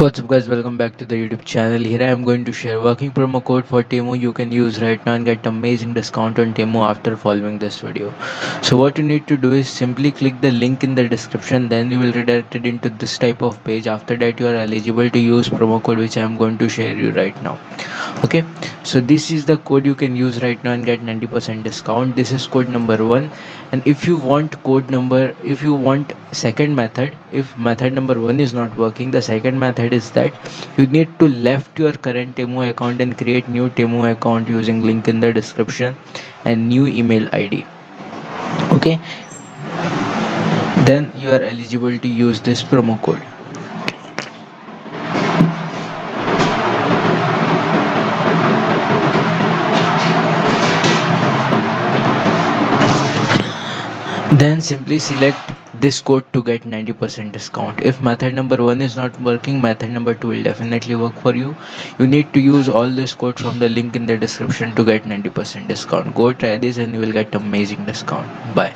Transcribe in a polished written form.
What's up guys, welcome back to the YouTube channel. Here I am going to share working promo code for Temu you can use right now and get amazing discount on Temu after following this video. So what you need to do is simply click the link in the description, then you will redirect it into this type of page. After that you are eligible to use promo code which I am going to share you right now. Okay, so this is the code you can use right now and get 90% discount. This is code number 1. And if you want if you want second method, if method number 1 is not working, the second method is that you need to left your current Temu account and create new Temu account using link in the description and new email ID. Okay, then you are eligible to use this promo code. Then simply select this code to get 90% discount. If method number 1 is not working, method number 2 will definitely work for you. You need to use all this code from the link in the description to get 90% discount. Go try this and you will get amazing discount. Bye.